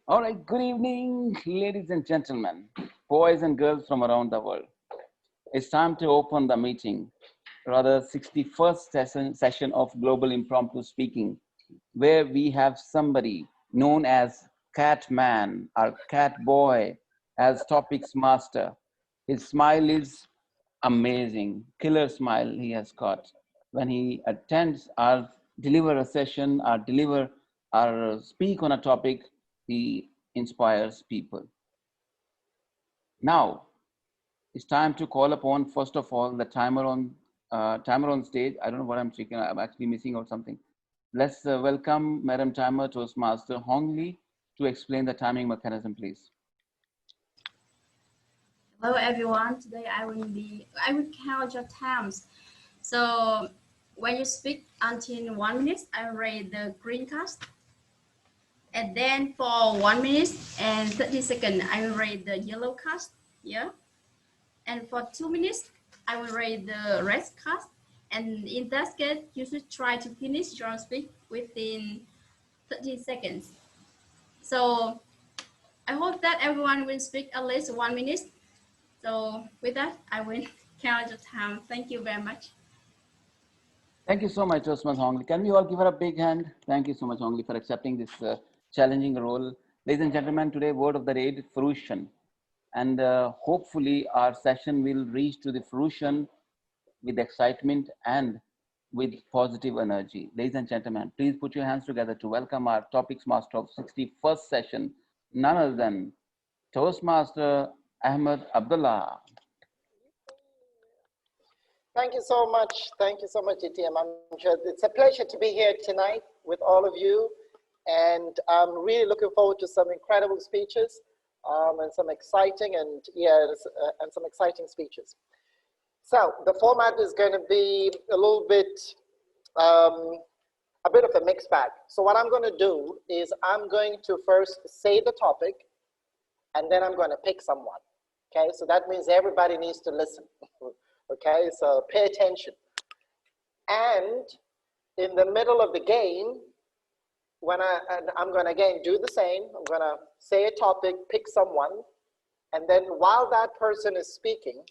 All right, good evening, ladies and gentlemen, boys and girls from around the world. It's time to open the meeting, rather 61st session of Global Impromptu Speaking, where we have somebody known as Cat Man or Cat Boy as topics master. His smile is amazing, killer smile he has got. When he attends or deliver a session or deliver or speak on a topic, he inspires people. Now it's time to call upon first of all the timer on stage. I don't know what I'm checking. I'm actually missing out something. Let's welcome Madam Timer Toastmaster Hong Lee to explain the timing mechanism, please. Hello everyone. Today I will count your times. So when you speak until 1 minute, I will read the green card. And then for 1 minute and 30 seconds, I will read the yellow card. Yeah. And for 2 minutes, I will read the red card. And in that case, you should try to finish your speech within 30 seconds. So I hope that everyone will speak at least 1 minute. So with that, I will count the time. Thank you very much. Thank you so much, Toastmaster Hong Lee. Can we all give her a big hand? Thank you so much, Hong Lee, for accepting this challenging role. Ladies and gentlemen, today word of the day is fruition. And hopefully our session will reach to the fruition with excitement and with positive energy. Ladies and gentlemen, please put your hands together to welcome our topics master of 61st session, none other than Toastmaster Ahmed Abdullah. Thank you so much. Thank you so much, ETM. It's a pleasure to be here tonight with all of you. And I'm really looking forward to some incredible speeches and some exciting speeches. So the format is going to be a little bit, a bit of a mixed bag. So what I'm going to do is I'm going to first say the topic, and then I'm going to pick someone. Okay, so that means everybody needs to listen. Okay, so pay attention. And in the middle of the game, I'm going to again do the same. I'm going to say a topic, pick someone, and then while that person is speaking,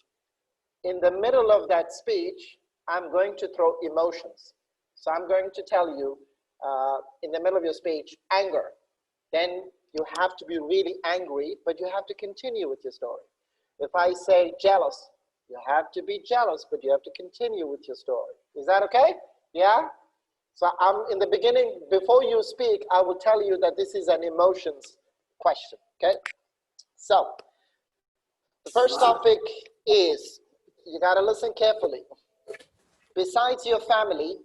in the middle of that speech, I'm going to throw emotions. So I'm going to tell you in the middle of your speech, anger. Then you have to be really angry, but you have to continue with your story. If I say jealous, you have to be jealous, but you have to continue with your story. Is that okay? Yeah? So in the beginning, before you speak, I will tell you that this is an emotions question, okay? So, the first topic is, you gotta listen carefully. Besides your family,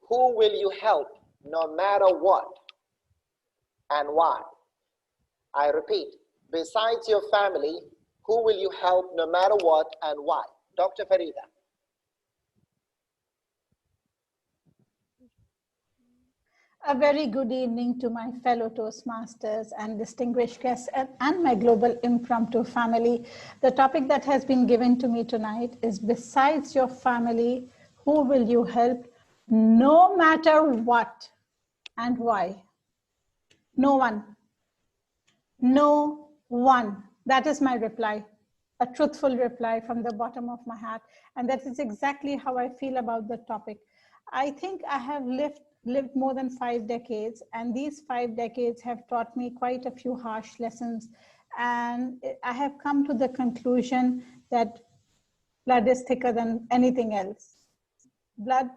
who will you help no matter what and why? I repeat, besides your family, who will you help no matter what and why? Dr. Farida. A very good evening to my fellow Toastmasters and distinguished guests and my global impromptu family. The topic that has been given to me tonight is besides your family, who will you help no matter what and why? No one. No one. That is my reply. A truthful reply from the bottom of my heart. And that is exactly how I feel about the topic. I think I have lived more than 5 decades, and these 5 decades have taught me quite a few harsh lessons. And I have come to the conclusion that blood is thicker than anything else. Blood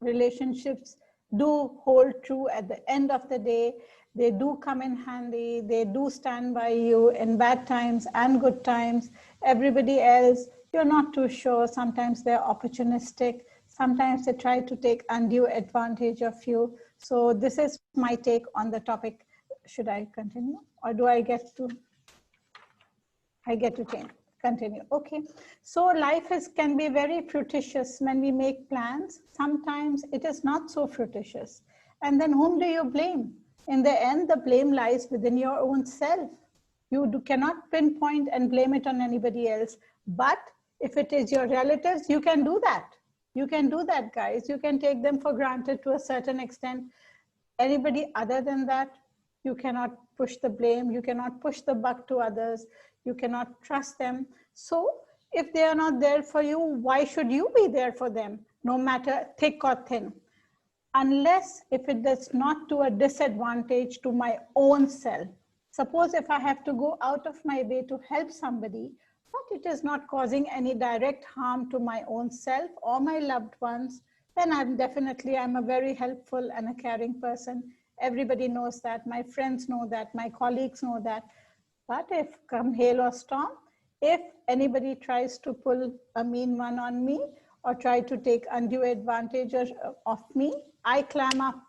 relationships do hold true at the end of the day. They do come in handy. They do stand by you in bad times and good times. Everybody else, you're not too sure. Sometimes they're opportunistic. Sometimes they try to take undue advantage of you. So this is my take on the topic. Should I continue or do I get to change? Continue. Okay. So life can be very fruititious when we make plans. Sometimes it is not so fruititious. And then whom do you blame? In the end, the blame lies within your own self. You cannot pinpoint and blame it on anybody else. But if it is your relatives, you can do that. You can do that, guys. You can take them for granted to a certain extent. Anybody other than that, You cannot push the blame. You cannot push the buck to others. You cannot trust them. So if they are not there for you, why should you be there for them, no matter thick or thin? Unless if it does not to a disadvantage to my own self. Suppose if I have to go out of my way to help somebody, but it is not causing any direct harm to my own self or my loved ones, then I'm a very helpful and a caring person. Everybody knows that, my friends know that, my colleagues know that. But if come hail or storm, if anybody tries to pull a mean one on me or try to take undue advantage of me, I clam up.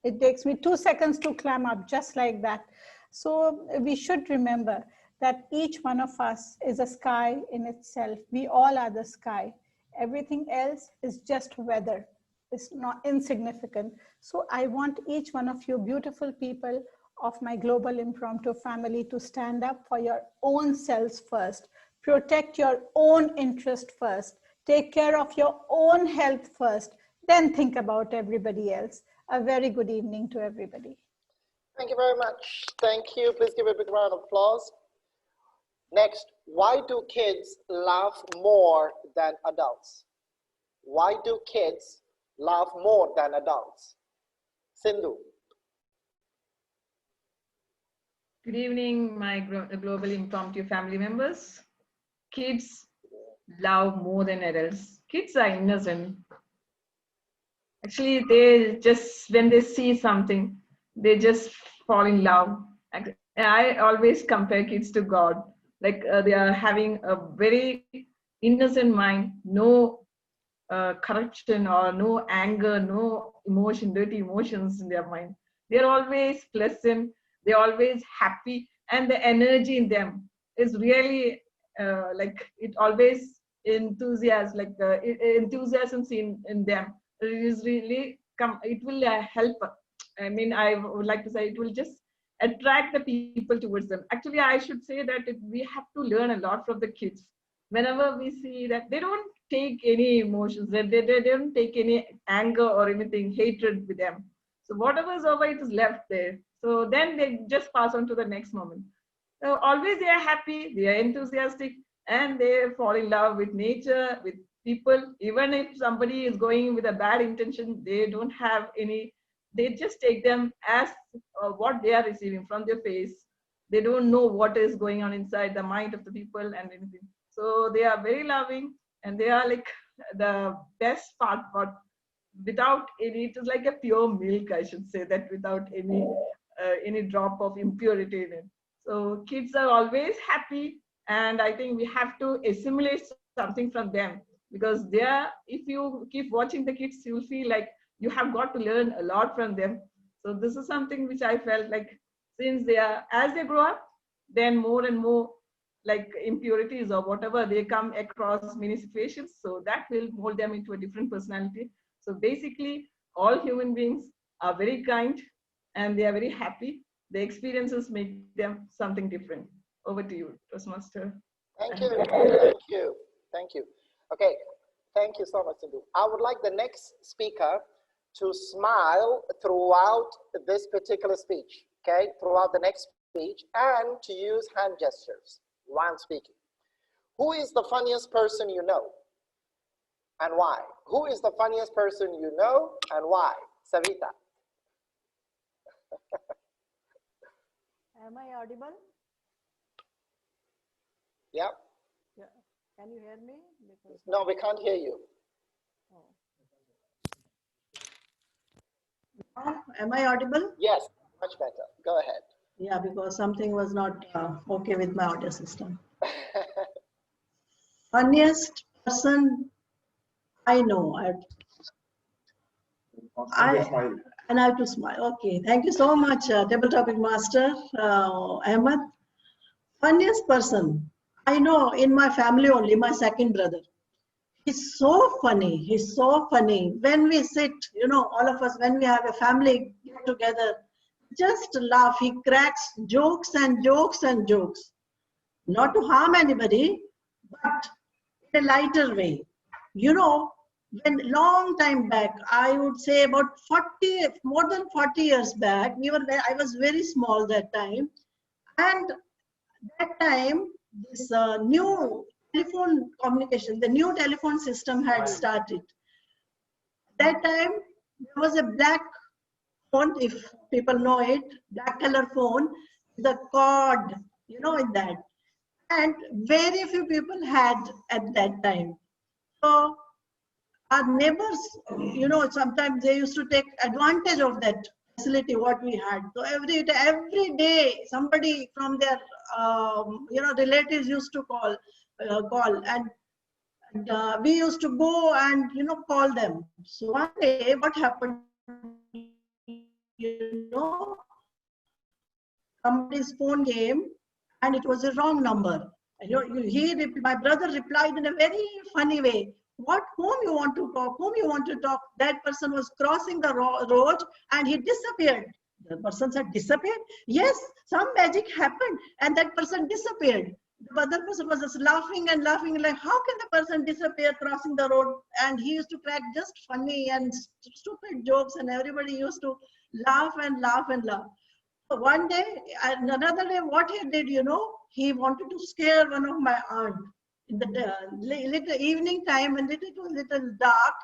It takes me 2 seconds to clam up, just like that. So we should remember that each one of us is a sky in itself. We all are the sky. Everything else is just weather. It's not insignificant. So I want each one of you beautiful people of my global impromptu family to stand up for your own selves first. Protect your own interest first. Take care of your own health first. Then think about everybody else. A very good evening to everybody. Thank you very much. Thank you. Please give a big round of applause. Next, why do kids laugh more than adults? Why do kids laugh more than adults? Sindhu. Good evening, my global impromptu family members. Kids love more than adults. Kids are innocent. Actually, they just, when they see something, they just fall in love. I always compare kids to God. Like they are having a very innocent mind, no corruption or no anger, no emotion, dirty emotions in their mind. They're always pleasant, they're always happy, and the energy in them is really like it always enthusiasm, like enthusiasm in them. It is really it will help. I mean, I would like to say it will just attract the people towards them. Actually, I should say that we have to learn a lot from the kids. Whenever we see that they don't take any emotions, they don't take any anger or anything, hatred with them. So whatever is over, it is left there. So then they just pass on to the next moment. So always they are happy, they are enthusiastic, and they fall in love with nature, with people. Even if somebody is going with a bad intention, they don't have any, they just take them as what they are receiving from their face. They don't know what is going on inside the mind of the people and anything. So they are very loving, and they are like the best part, but without any, it is like a pure milk, I should say, that without any drop of impurity in it. So kids are always happy, and I think we have to assimilate something from them, because they are, if you keep watching the kids, you will feel like you have got to learn a lot from them. So this is something which I felt like, since they are, as they grow up, then more and more like impurities or whatever they come across many situations, so that will mold them into a different personality. So basically all human beings are very kind, and they are very happy. The experiences make them something different. Over to you, Toastmaster. Thank you. Thank you. Thank you. Okay. Thank you so much, Sindhu. I would like the next speaker to smile throughout this particular speech, okay, throughout the next speech, and to use hand gestures while speaking. Who is the funniest person you know, and why? Who is the funniest person you know, and why? Savita. Am I audible? Yeah. Yeah. Can you hear me? Because No, we can't hear you. Now, am I audible? Yes, much better. Go ahead. Yeah, because something was not okay with my audio system. Funniest person I know. And I have to smile. Okay, thank you so much, Table Topic Master Ahmed. Funniest person I know in my family only, my second brother. He's so funny. He's so funny. When we sit, you know, all of us, when we have a family get together, just laugh. He cracks jokes and jokes and jokes. Not to harm anybody, but in a lighter way. You know, when long time back, I would say about 40, more than 40 years back, I was very small that time. And that time, this new telephone communication, the new telephone system had started. That time, there was a black phone, if people know it, black color phone, the cord, in that. And very few people had at that time. So our neighbors, sometimes they used to take advantage of that facility what we had. So every day somebody from their relatives used to call, and we used to go and call them. So one day what happened, somebody's phone came and it was a wrong number. And my brother replied in a very funny way, whom you want to talk, whom you want to talk. That person was crossing the road and he disappeared. The person said, disappeared? Yes, some magic happened and that person disappeared. The other person was just laughing and laughing, like, how can the person disappear crossing the road? And he used to crack just funny and stupid jokes, and everybody used to laugh and laugh and laugh. So one day, another day, what he did, he wanted to scare one of my aunt. In the little evening time, when it was little dark,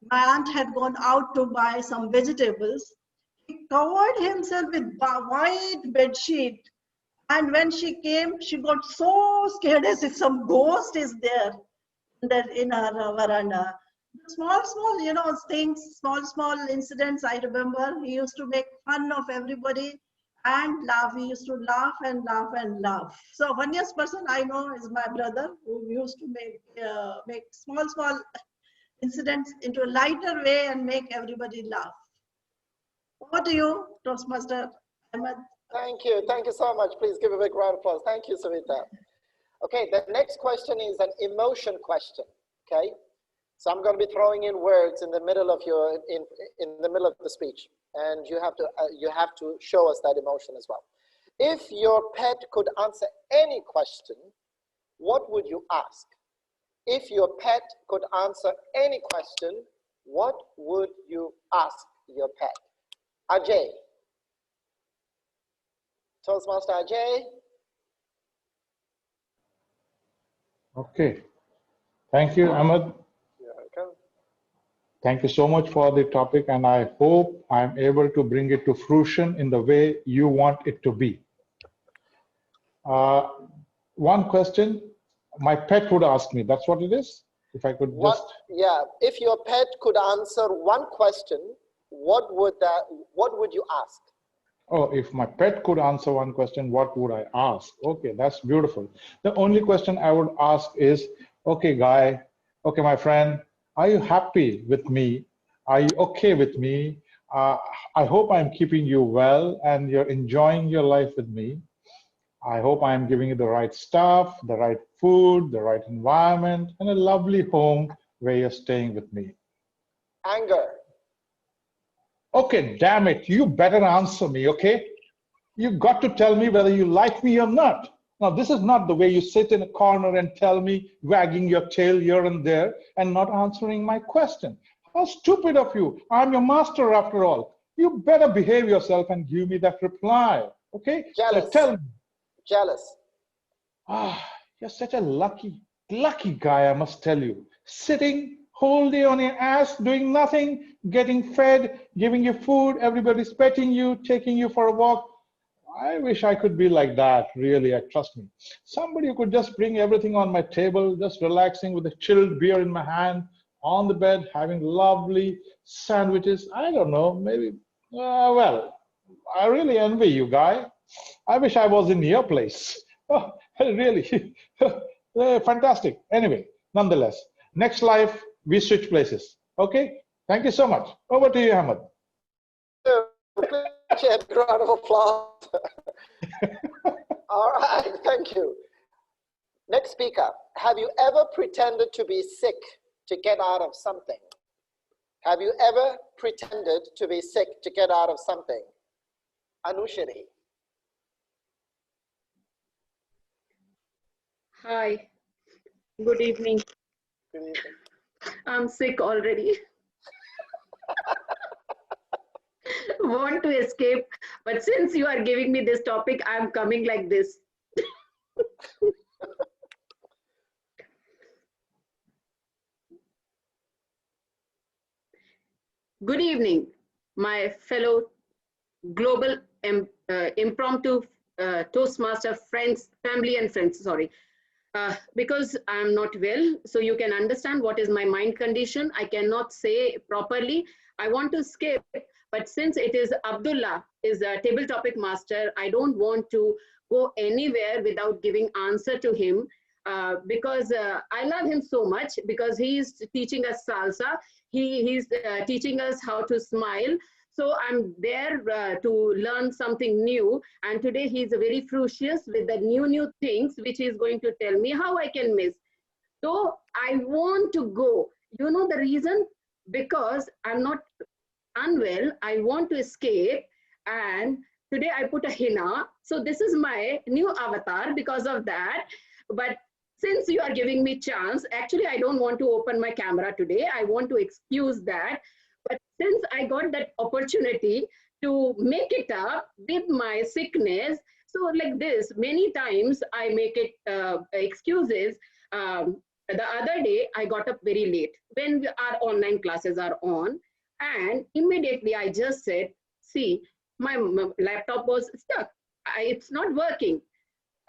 my aunt had gone out to buy some vegetables. He covered himself with a white bed sheet. And when she came, she got so scared as if some ghost is there in her veranda. Small, things, small incidents, I remember. He used to make fun of everybody and laugh. He used to laugh and laugh and laugh. So funniest person I know is my brother, who used to make small incidents into a lighter way and make everybody laugh. Over to you, Toastmaster Ahmed. Thank you. Thank you so much. Please give a big round of applause. Thank you, Savita. Okay, the next question is an emotion question. Okay, so I'm going to be throwing in words in the middle of in the middle of the speech, and you have to show us that emotion as well. If your pet could answer any question, what would you ask? If your pet could answer any question, what would you ask your pet? Ajay. Toastmaster Ajay. Okay. Thank you, Ahmed. You're welcome. Thank you so much for the topic, and I hope I'm able to bring it to fruition in the way you want it to be. One question my pet would ask me, that's what it is? If I could just... Yeah, if your pet could answer one question, what would you ask? Oh, if my pet could answer one question, what would I ask? Okay, that's beautiful. The only question I would ask is, okay, Guy, okay, my friend, are you happy with me? Are you okay with me? I hope I'm keeping you well and you're enjoying your life with me. I hope I'm giving you the right stuff, the right food, the right environment, and a lovely home where you're staying with me. Anger. Okay, damn it, you better answer me, okay? You've got to tell me whether you like me or not. Now, this is not the way you sit in a corner and tell me, wagging your tail here and there and not answering my question. How stupid of you. I'm your master after all. You better behave yourself and give me that reply, okay? Jealous. So tell me. Jealous. Ah, you're such a lucky guy, I must tell you. Sitting whole day on your ass, doing nothing, getting fed, giving you food, everybody's petting you, taking you for a walk. I wish I could be like that, really, trust me. Somebody who could just bring everything on my table, just relaxing with a chilled beer in my hand, on the bed, having lovely sandwiches. I don't know, maybe, well, I really envy you, Guy. I wish I was in your place. Oh, really, fantastic. Anyway, nonetheless, next life, we switch places. Okay, thank you so much. Over to you, Ahmed. A round of applause. All right, thank you. Next speaker. Have you ever pretended to be sick to get out of something? Have you ever pretended to be sick to get out of something? Anushri. Hi, good evening. Good evening. I'm sick already. Want to escape, but since you are giving me this topic, I'm coming like this. Good evening, my fellow global impromptu Toastmaster friends, family and friends, sorry. Because I'm not well, so you can understand what is my mind condition. I cannot say properly. I want to skip, but since it is Abdullah is a table topic master, I don't want to go anywhere without giving answer to him because I love him so much because he's teaching us salsa. He's teaching us how to smile. So I'm there to learn something new. And today he's very fruitious with the new things, which he's going to tell me how I can miss. So I want to go. You know the reason? Because I'm not unwell. I want to escape. And today I put a henna. So this is my new avatar because of that. But since you are giving me chance, actually I don't want to open my camera today. I want to excuse that. But since I got that opportunity to make it up with my sickness, so like this, many times I make it excuses. The other day, I got up very late when our online classes are on. And immediately I just said, see, my laptop was stuck. It's not working.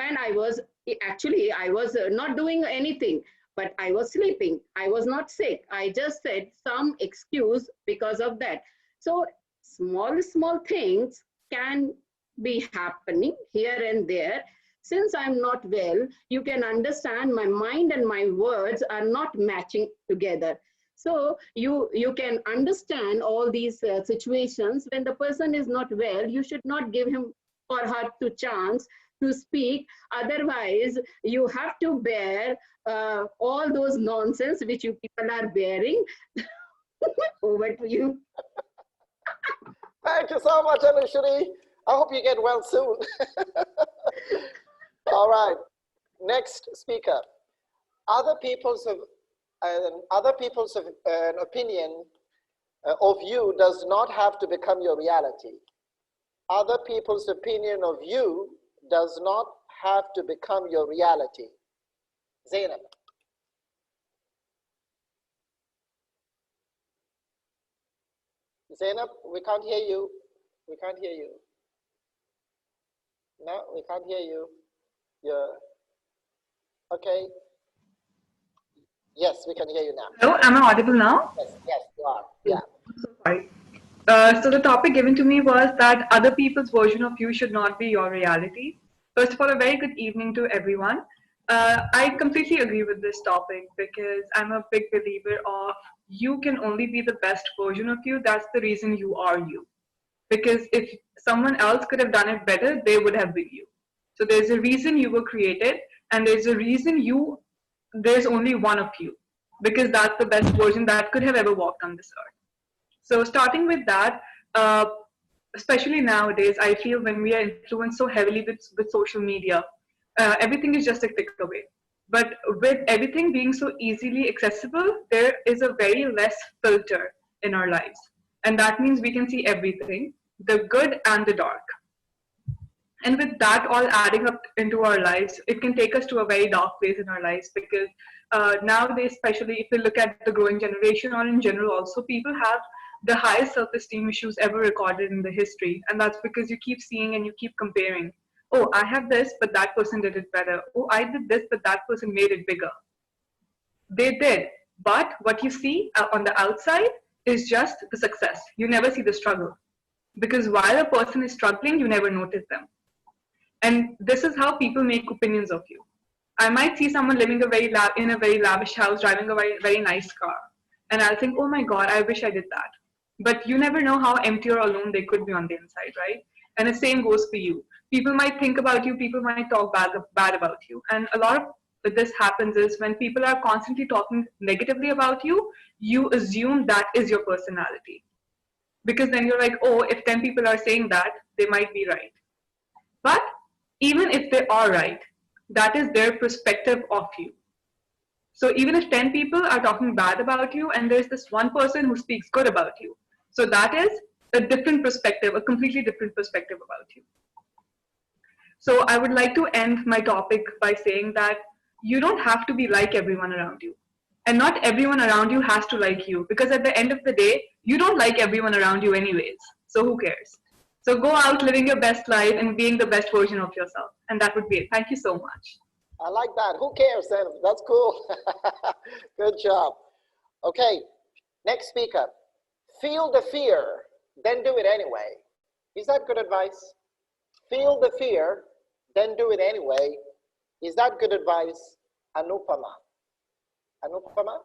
And I was not doing anything, but I was sleeping. I was not sick. I just said some excuse because of that. So small things can be happening here and there. Since I'm not well, you can understand my mind and my words are not matching together. So you can understand all these situations. When the person is not well, you should not give him or her to chance to speak. Otherwise, you have to bear all those nonsense which you people are bearing. Over to you. Thank you so much, Anushri. I hope you get well soon. All right, next speaker. Other people's opinion of you does not have to become your reality. Other people's opinion of you does not have to become your reality. Zainab. Zainab, we can't hear you. We can't hear you. No, we can't hear you. You're okay. Yes, we can hear you now. Hello, am I audible now? Yes, you are. Yeah. Sorry. So the topic given to me was that other people's version of you should not be your reality. First of all, a very good evening to everyone. I completely agree with this topic because I'm a big believer of you can only be the best version of you. That's the reason you are you. Because if someone else could have done it better, they would have been you. So there's a reason you were created, and there's a reason there's only one of you, because that's the best version that could have ever walked on this earth. So starting with that, especially nowadays, I feel when we are influenced so heavily with social media, everything is just a click away. But with everything being so easily accessible, there is a very less filter in our lives. And that means we can see everything, the good and the dark. And with that all adding up into our lives, it can take us to a very dark place in our lives because nowadays, especially if we look at the growing generation or in general also, people have the highest self-esteem issues ever recorded in the history. And that's because you keep seeing and you keep comparing. Oh, I have this, but that person did it better. Oh, I did this, but that person made it bigger. They did. But what you see on the outside is just the success. You never see the struggle. Because while a person is struggling, you never notice them. And this is how people make opinions of you. I might see someone living in a very lavish house, driving a very nice car. And I'll think, oh my God, I wish I did that. But you never know how empty or alone they could be on the inside, right? And the same goes for you. People might think about you, people might talk bad about you. And a lot of this happens is when people are constantly talking negatively about you, you assume that is your personality. Because then you're like, oh, if 10 people are saying that, they might be right. But even if they are right, that is their perspective of you. So even if 10 people are talking bad about you and there's this one person who speaks good about you, so that is a different perspective, a completely different perspective about you. So I would like to end my topic by saying that you don't have to be like everyone around you. And not everyone around you has to like you, because at the end of the day, you don't like everyone around you anyways. So who cares? So go out living your best life and being the best version of yourself. And that would be it. Thank you so much. I like that. Who cares then? That's cool. Good job. Okay, next speaker. Feel the fear, then do it anyway. Is that good advice? Feel the fear, then do it anyway. Is that good advice? Anupama. Anupama?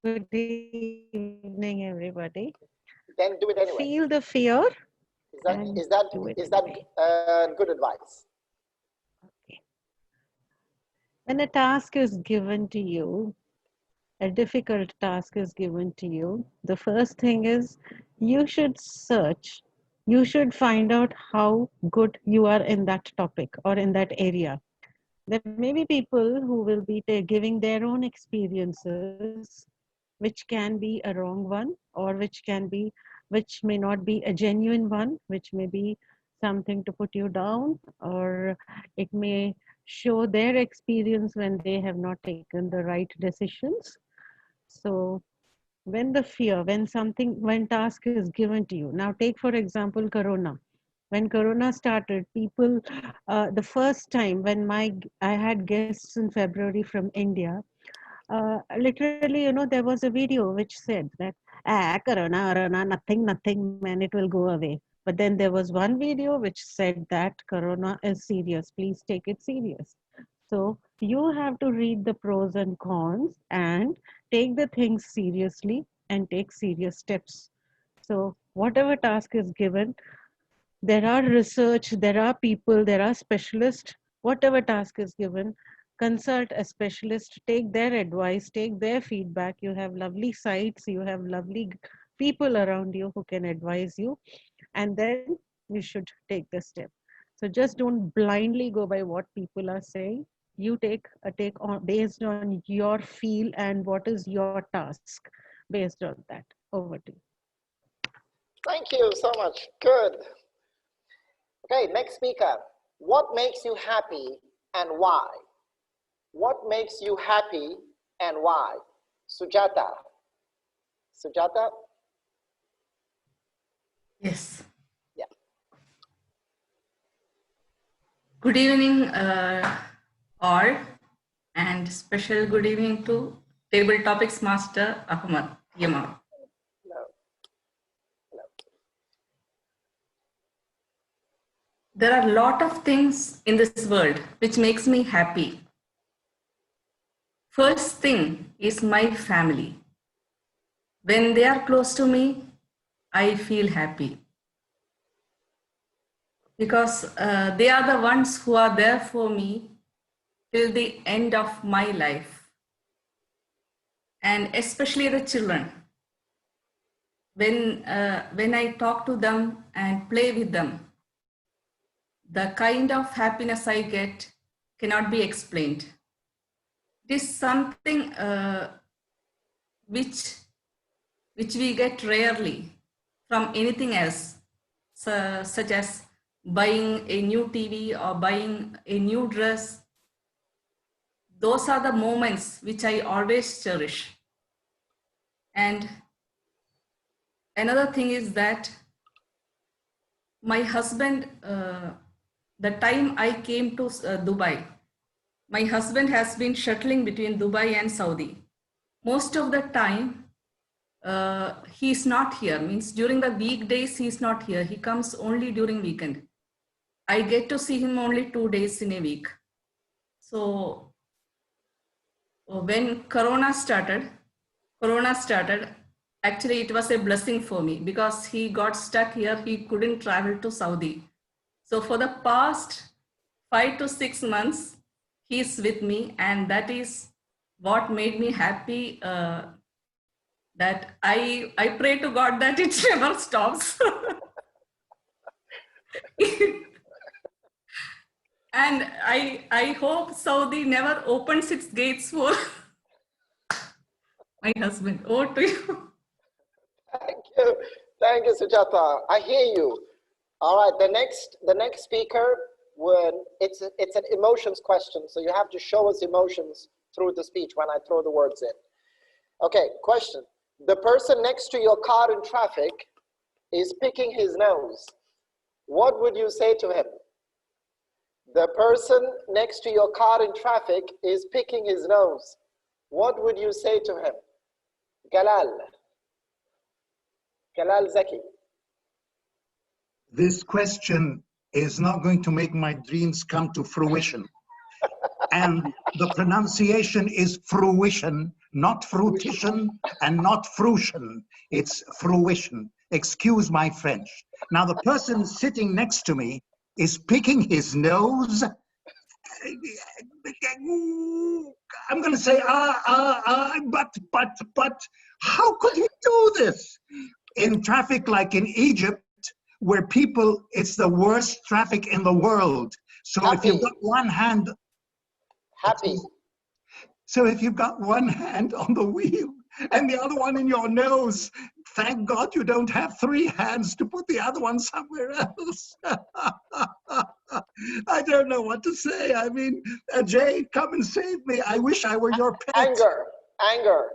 Good evening, everybody. Then do it anyway. Feel the fear. Is that good advice? Okay. When a task is given to you, a difficult task is given to you, the first thing is you should search. You should find out how good you are in that topic or in that area. There may be people who will be giving their own experiences, which can be a wrong one, or which may not be a genuine one, which may be something to put you down, or it may show their experience when they have not taken the right decisions. So when when task is given to you, now take for example Corona. When Corona started, people, the first time when I had guests in February from India, literally, there was a video which said that, corona, nothing, man, it will go away. But then there was one video which said that corona is serious, please take it serious. So you have to read the pros and cons and take the things seriously and take serious steps. So whatever task is given, there are research, there are people, there are specialists. Whatever task is given, consult a specialist, take their advice, take their feedback. You have lovely sites, you have lovely people around you who can advise you, and then you should take the step. So just don't blindly go by what people are saying. You take on based on your feel and what is your task. Based on that, over to you. Thank you so much. Good. Okay, next speaker. What makes you happy and why? What makes you happy and why? Sujata. Sujata? Yes. Yeah. Good evening, all, and special good evening to Table Topics Master Ahmad Yamar. No. No. There are a lot of things in this world which makes me happy. First thing is my family. When they are close to me, I feel happy. Because they are the ones who are there for me till the end of my life. And especially the children. When I talk to them and play with them, the kind of happiness I get cannot be explained. It is something which we get rarely from anything else, such as buying a new TV or buying a new dress. Those are the moments which I always cherish. And another thing is that my husband, the time I came to Dubai, my husband has been shuttling between Dubai and Saudi. Most of the time, he's not here, means during the weekdays, he's not here. He comes only during weekend. I get to see him only 2 days in a week. So when Corona started, actually it was a blessing for me because he got stuck here. He couldn't travel to Saudi. So for the past 5 to 6 months, he's with me, and that is what made me happy. That I pray to God that it never stops. And I hope Saudi never opens its gates for my husband. Over to you. Thank you, Sujata. I hear you. All right, the next speaker, when it's an emotions question, so you have to show us emotions through the speech when I throw the words in. Okay, question. The person next to your car in traffic is picking his nose. What would you say to him? The person next to your car in traffic is picking his nose. What would you say to him? Galal Zaki. This question is not going to make my dreams come to fruition. And the pronunciation is fruition, not fruition and not fruition. It's fruition. Excuse my French. Now, the person sitting next to me is picking his nose. I'm going to say, but how could he do this? In traffic like in Egypt, where people, it's the worst traffic in the world. So Happy. If you've got one hand, happy. So if you've got one hand on the wheel and the other one in your nose, thank God you don't have three hands to put the other one somewhere else. I don't know what to say. I mean, Jay, come and save me. I wish I were your pet. Anger.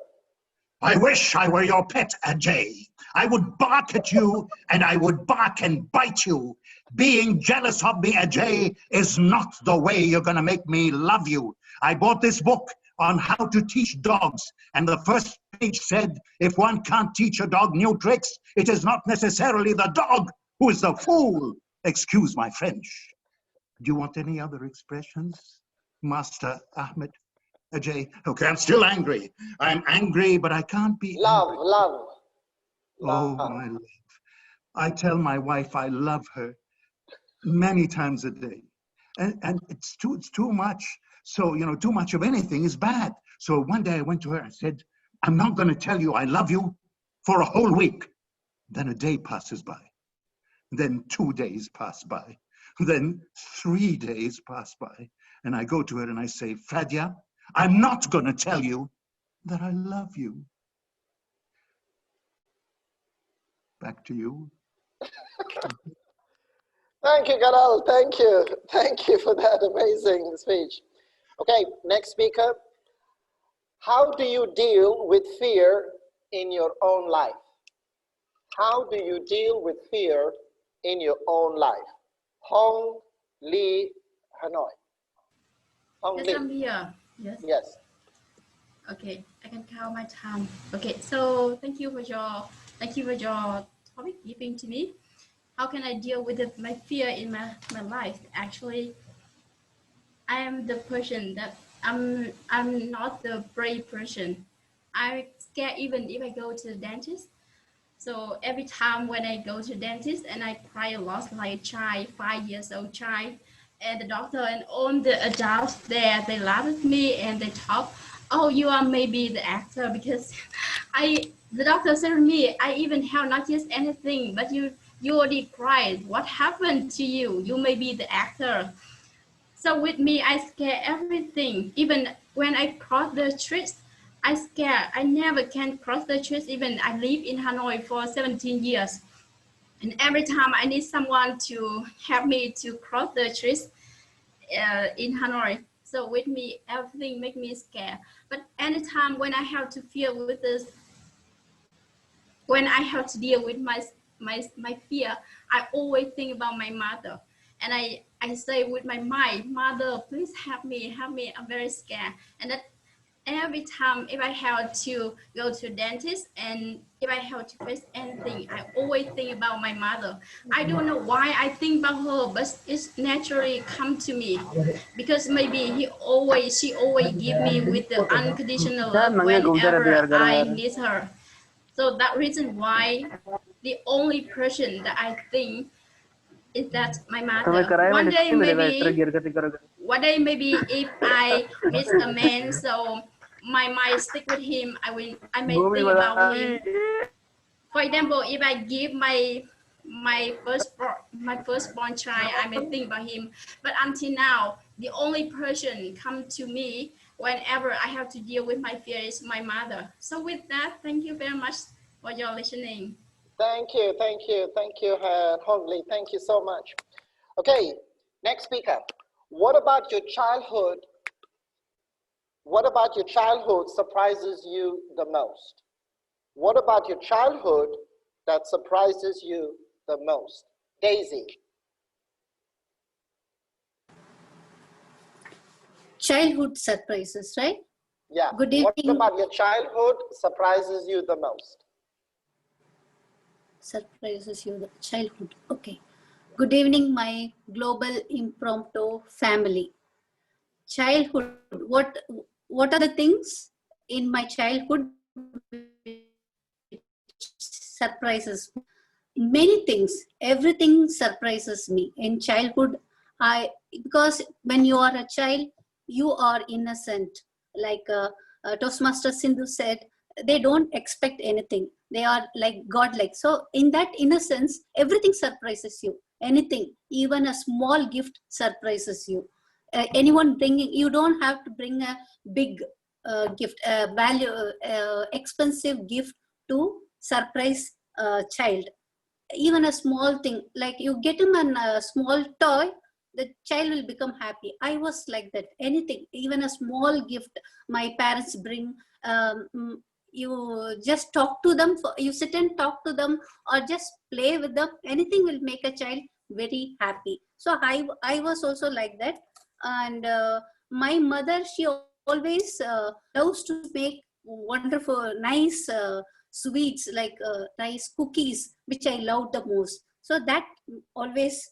I wish I were your pet, Ajay. I would bark at you and I would bark and bite you. Being jealous of me, Ajay, is not the way you're going to make me love you. I bought this book on how to teach dogs, and the first page said, if one can't teach a dog new tricks, it is not necessarily the dog who is the fool. Excuse my French. Do you want any other expressions, Master Ahmed? Ajay, okay, I'm still angry. I'm angry, but I can't be love. Oh, my love. I tell my wife I love her many times a day. And it's too much. So, you know, too much of anything is bad. So one day I went to her and said, I'm not going to tell you I love you for a whole week. Then a day passes by. Then 2 days pass by. Then 3 days pass by. And I go to her and I say, Fadia, I'm not going to tell you that I love you. Back to you. Thank you, Galal. Thank you. Thank you for that amazing speech. Okay, next speaker. How do you deal with fear in your own life? How do you deal with fear in your own life? Hong Lee, Hanoi. Hong Yes, Lee. I'm here. Yes. Yes. Okay, I can count my time. Okay, so thank you for your topic giving to me. How can I deal with my fear in my life? Actually, I am the person that I'm not the brave person. I'm scared even if I go to the dentist. So every time when I go to the dentist and I cry a lot like a child, 5 years old child, and the doctor and all the adults there, they laugh at me and they talk, oh, you are maybe the actor, because the doctor said to me, I even have not just anything, but you already cried. What happened to you? You may be the actor. So with me, I scare everything. Even when I cross the streets, I scare. I never can cross the streets. Even I live in Hanoi for 17 years. And every time I need someone to help me to cross the streets in Hanoi. So with me, everything make me scared. But anytime when I have to deal with this, when I have to deal with my fear, I always think about my mother. And I say with my mind, mother, please help me, I'm very scared. And that every time if I have to go to dentist and if I have to face anything, I always think about my mother. I don't know why I think about her, but it's naturally come to me because maybe she always give me with the unconditional love whenever I need her. So that reason why the only person that I think is that my mother. One day maybe if I miss a man, so my mind stick with him, I may think about him. For example, if I give my my firstborn child, I may think about him. But until now, the only person come to me whenever I have to deal with my fear is my mother. So with that, thank you very much for your listening. Thank you, thank you, thank you, Hong Li. Thank you so much. Okay, next speaker. What about your childhood? What about your childhood surprises you the most? What about your childhood that surprises you the most? Daisy. Childhood surprises, right? Yeah. Good evening. What about your childhood surprises you the most? Surprises you the childhood. Okay. Good evening, my global impromptu family. Childhood. What are the things in my childhood which surprises me? Many things. Everything surprises me. In childhood, because when you are a child, you are innocent. Like Toastmaster Sindhu said, they don't expect anything. They are like godlike. So in that innocence, everything surprises you. Anything, even a small gift surprises you. Anyone bringing, you don't have to bring a big gift, expensive gift to surprise a child. Even a small thing, like you get him a small toy, the child will become happy. I was like that. Anything, even a small gift my parents bring, you just talk to them, you sit and talk to them or just play with them, anything will make a child very happy. So I was also like that. And my mother, she always loves to make wonderful nice sweets, like nice cookies, which I love the most. So that always,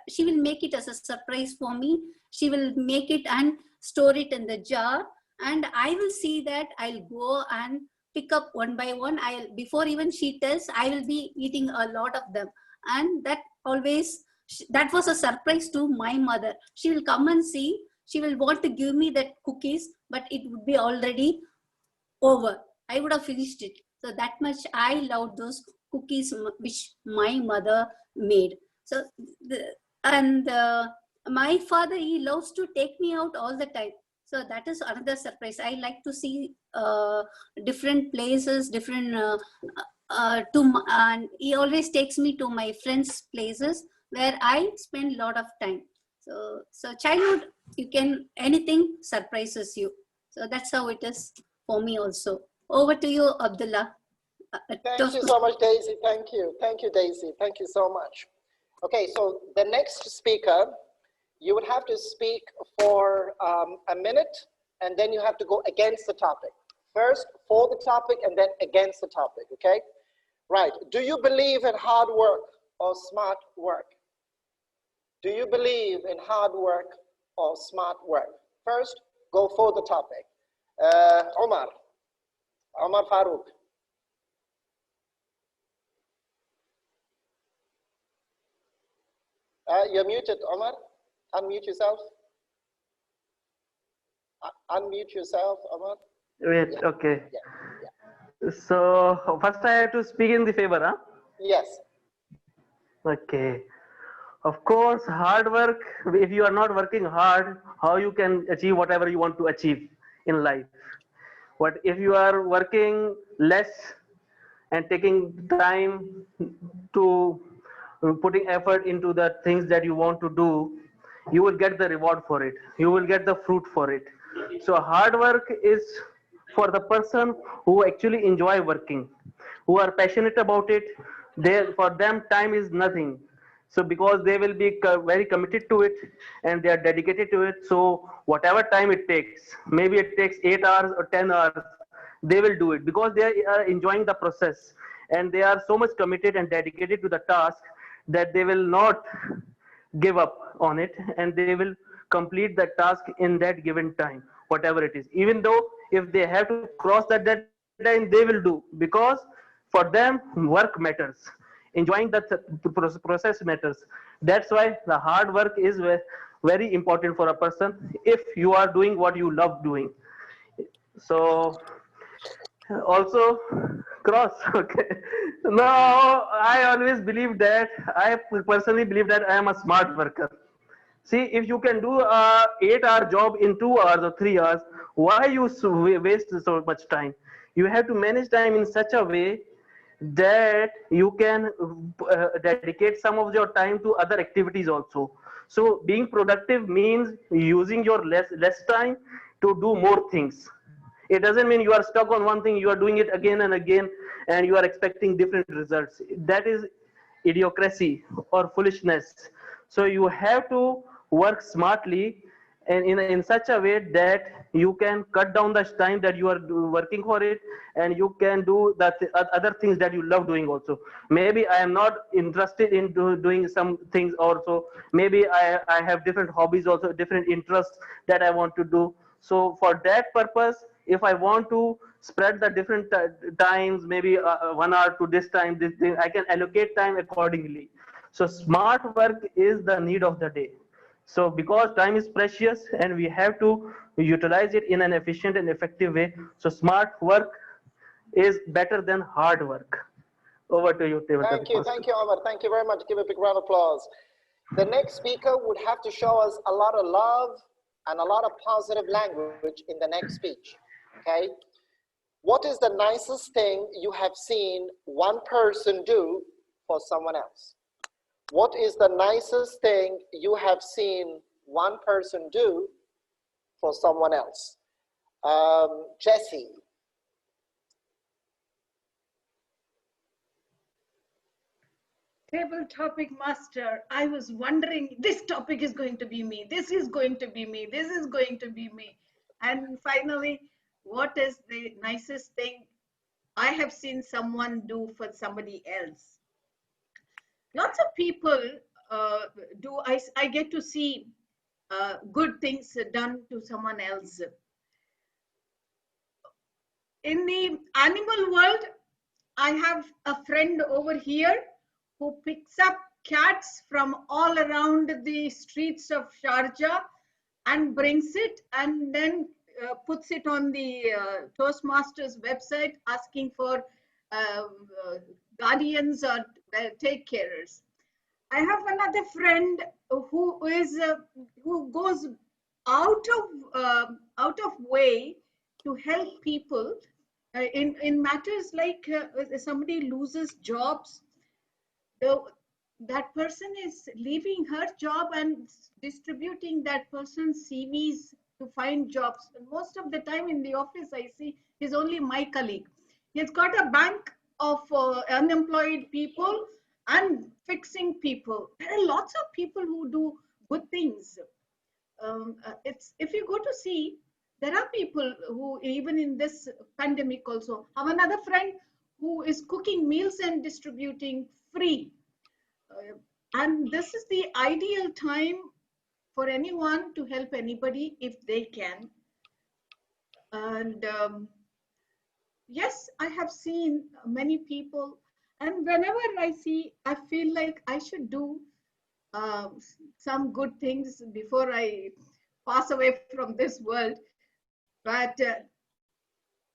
she will make it as a surprise for me. She will make it and store it in the jar, and I will see that. I'll go and pick up one by one. Before even she tells, I will be eating a lot of them. And that always, that was a surprise to my mother. She will come and see, she will want to give me that cookies, but it would be already over. I would have finished it. So that much I love those cookies which my mother made. So my father, he loves to take me out all the time. So that is another surprise. I like to see different places, different and he always takes me to my friends' places where I spend a lot of time. So childhood, you can, anything surprises you. So that's how it is for me also. Over to you, Abdullah. Thank you so much, Daisy. Thank you. Thank you, Daisy. Thank you so much. Okay, so the next speaker, you would have to speak for a minute, and then you have to go against the topic. First for the topic and then against the topic, okay? Right. Do you believe in hard work or smart work? Do you believe in hard work or smart work? First, go for the topic. Omar Farouk. You're muted, Omar. Unmute yourself. Unmute yourself, Omar. Wait, Yeah. okay. Yeah. So first I have to speak in the favor, huh? Yes. Okay. Of course, hard work, if you are not working hard, how you can achieve whatever you want to achieve in life? But if you are working less and taking time to putting effort into the things that you want to do, you will get the reward for it. You will get the fruit for it. So hard work is for the person who actually enjoy working, who are passionate about it. For them, time is nothing. So because they will be very committed to it and they are dedicated to it. So whatever time it takes, maybe it takes 8 hours or 10 hours, they will do it because they are enjoying the process and they are so much committed and dedicated to the task that they will not give up on it and they will complete the task in that given time, whatever it is. Even though if they have to cross that deadline, they will do because for them work matters. Enjoying the process matters. That's why the hard work is very important for a person if you are doing what you love doing. So also cross. Okay. No, I always believe that, I personally believe that I am a smart worker. See, if you can do a 8-hour job in 2 hours or 3 hours, why you waste so much time? You have to manage time in such a way that you can dedicate some of your time to other activities also. So being productive means using your less time to do more things. It doesn't mean you are stuck on one thing, you are doing it again and again, and you are expecting different results. That is idiocracy or foolishness. So you have to work smartly and in such a way that you can cut down the time that you are working for it, and you can do the other things that you love doing also. Maybe I am not interested in doing some things also. Maybe I have different hobbies also, different interests that I want to do. So for that purpose, if I want to spread the different times, maybe 1 hour to this time, this thing, I can allocate time accordingly. So smart work is the need of the day. So because time is precious and we have to utilize it in an efficient and effective way, so smart work is better than hard work. Over to you, Table Topic Master. Thank you, Amar. Thank you very much. Give a big round of applause. The next speaker would have to show us a lot of love and a lot of positive language in the next speech, okay? What is the nicest thing you have seen one person do for someone else? What is the nicest thing you have seen one person do for someone else? Jesse. Table Topic Master, I was wondering, this topic is going to be me, this is going to be me, this is going to be me. And finally, what is the nicest thing I have seen someone do for somebody else? Lots of people I get to see good things done to someone else. In the animal world, I have a friend over here who picks up cats from all around the streets of Sharjah and brings it and then puts it on the Toastmasters website asking for guardians or take carers. I have another friend who goes out of way to help people in matters like somebody loses jobs. That person is leaving her job and distributing that person's CVs to find jobs. And most of the time in the office, I see he's only my colleague. He's got a bank of unemployed people and fixing people. There are lots of people who do good things. If you go to see, there are people who, even in this pandemic also, have another friend who is cooking meals and distributing free. And this is the ideal time for anyone to help anybody if they can. And yes, I have seen many people, and whenever I see, I feel like I should do some good things before I pass away from this world. But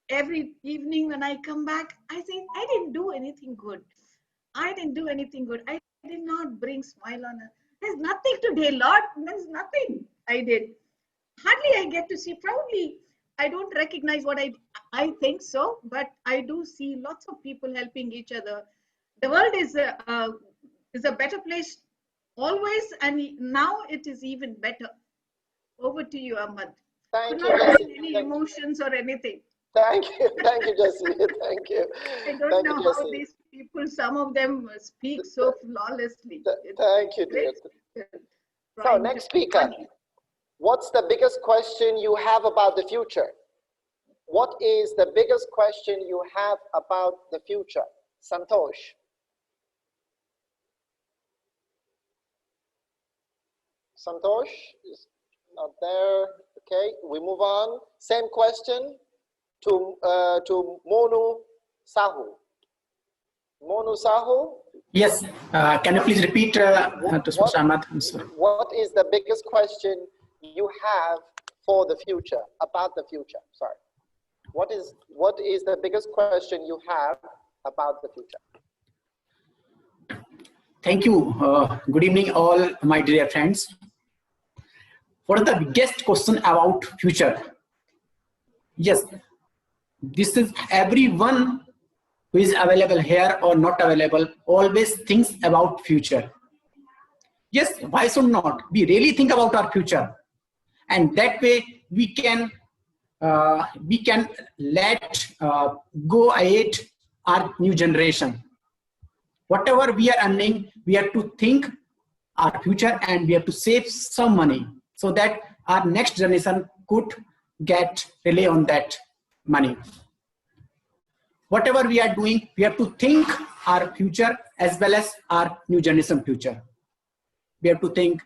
every evening when I come back, I think I didn't do anything good. I didn't do anything good. I did not bring smile on her. There's nothing today, Lord. There's nothing I did. Hardly I get to see. Probably I don't recognize what I think so, but I do see lots of people helping each other. The world is a better place always, and now it is even better. Over to you, Ahmad. Thank you, not Jesse. any emotions or anything. Thank you, Jesse. Thank you. I don't know how these people, some of them speak so flawlessly. Thank you, dear. So, next speaker. What's the biggest question you have about the future? What is the biggest question you have about the future? Santosh. Santosh is not there. Okay, we move on. Same question to Monu Sahu. Monu Sahu? Yes, can you please repeat to Mr. Ahmad? What is the biggest question you have for the future, about the future? Sorry. What is the biggest question you have about the future. Thank you. Good evening, all my dear friends. What is the biggest question about future? Yes, this is everyone who is available here or not available always thinks about future. Yes, why should not? We really think about our future, and that way we can let go ahead our new generation. Whatever we are earning, we have to think our future and we have to save some money so that our next generation could get rely on that money. Whatever we are doing, we have to think our future as well as our new generation future. We have to think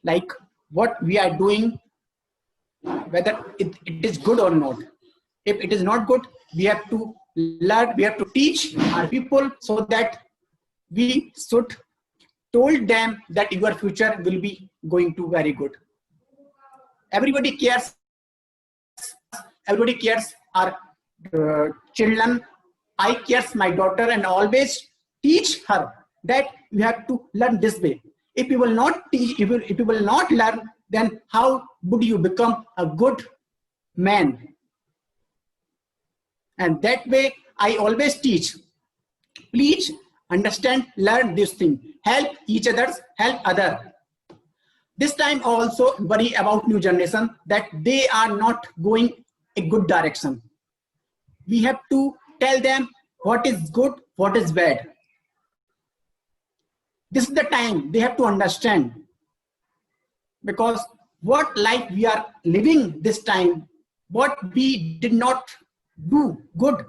like what we are doing, whether it is good or not. If it is not good, we have to learn, we have to teach our people so that we should told them that your future will be going to very good. Everybody cares our children. I cares my daughter and always teach her that you have to learn this way. If you will not teach, if you will not learn, then how would you become a good man? And that way I always teach. Please understand, learn this thing, help each other, help other. This time also worry about new generation that they are not going a good direction. We have to tell them what is good, what is bad. This is the time they have to understand, because what life we are living this time, what we did not do good,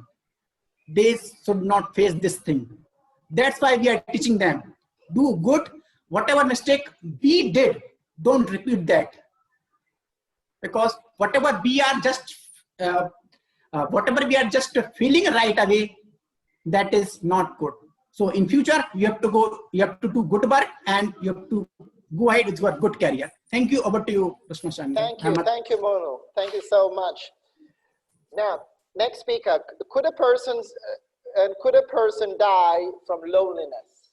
they should not face this thing. That's why we are teaching them, do good, whatever mistake we did, don't repeat that. Because whatever we are just feeling right away, that is not good. So in future, you have to do good work and you have to go ahead with your good career. Thank you. Over to you, Mr. Thank you, Monu. Thank you so much. Now, next speaker, could a person die from loneliness?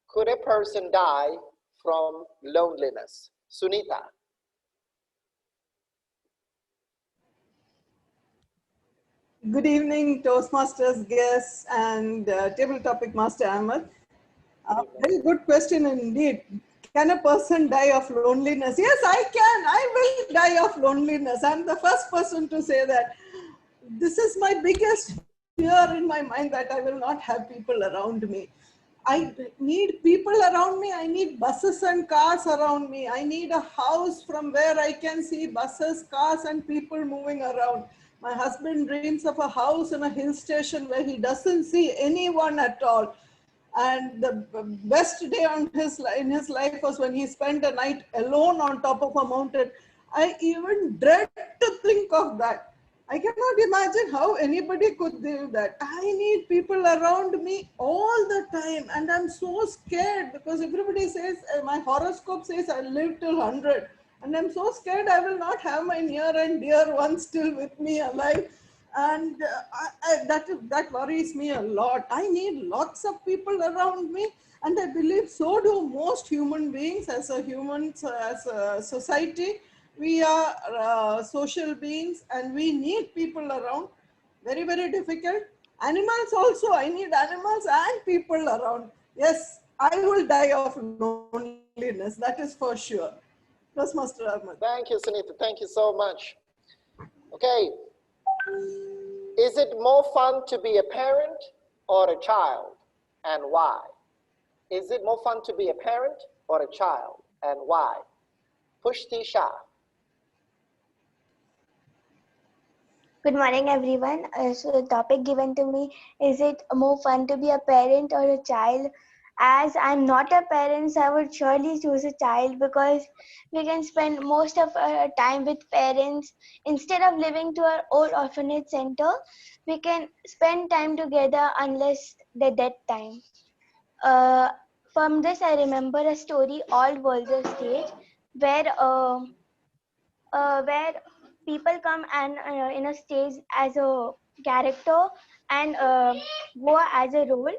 Could a person die from loneliness? Sunita. Good evening, Toastmasters guests and table topic master Ahmed. Very good question indeed. Can a person die of loneliness? Yes, I can. I will die of loneliness. I'm the first person to say that. This is my biggest fear in my mind, that I will not have people around me. I need people around me. I need buses and cars around me. I need a house from where I can see buses, cars, and people moving around. My husband dreams of a house in a hill station where he doesn't see anyone at all. And the best day in his life was when he spent a night alone on top of a mountain. I even dread to think of that. I cannot imagine how anybody could do that. I need people around me all the time. And I'm so scared because everybody says, my horoscope says I live till 100. And I'm so scared I will not have my near and dear ones still with me alive. And that worries me a lot. I need lots of people around me. And I believe so do most human beings as a society. We are social beings and we need people around. Very, very difficult. Animals also, I need animals and people around. Yes, I will die of loneliness, that is for sure. Yes, Master Ahmed. Thank you, Sunita. Thank you so much. Okay. Is it more fun to be a parent or a child, and why? Is it more fun to be a parent or a child, and why? Pushti Shah. Good morning, everyone. So the topic given to me, is it more fun to be a parent or a child? As I'm not a parent, so I would surely choose a child, because we can spend most of our time with parents. Instead of living to our old orphanage center, we can spend time together unless the death time. From this, I remember a story, All Worlds of Stage, where people come and in a stage as a character, and go as a role.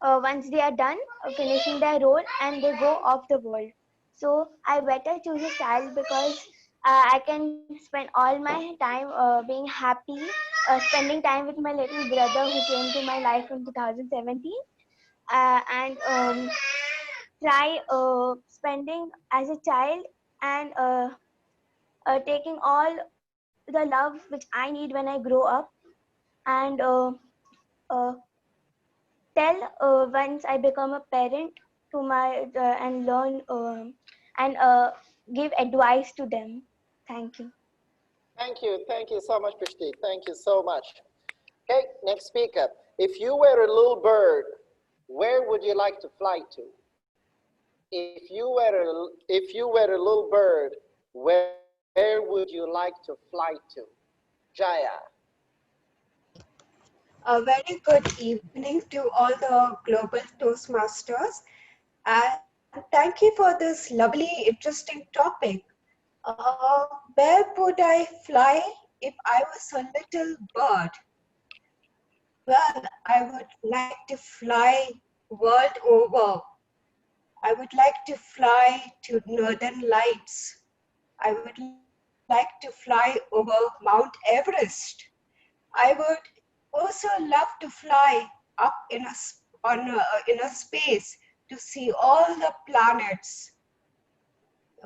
Once they are done finishing their role and they go off the world. So I better choose a child because I can spend all my time being happy, spending time with my little brother who came to my life in 2017, and try spending as a child and taking all the love which I need when I grow up, and uh, tell once I become a parent to my and learn and give advice to them. Thank you. Thank you so much, Prishti. Thank you so much. Okay, next speaker. If you were a little bird, where would you like to fly to? If you were a little bird, where would you like to fly to? Jaya. A very good evening to all the Global Toastmasters, and thank you for this lovely, interesting topic. Where would I fly if I was a little bird? Well, I would like to fly world over. I would like to fly to Northern Lights. I would like to fly over Mount Everest. I would also love to fly up in a space to see all the planets,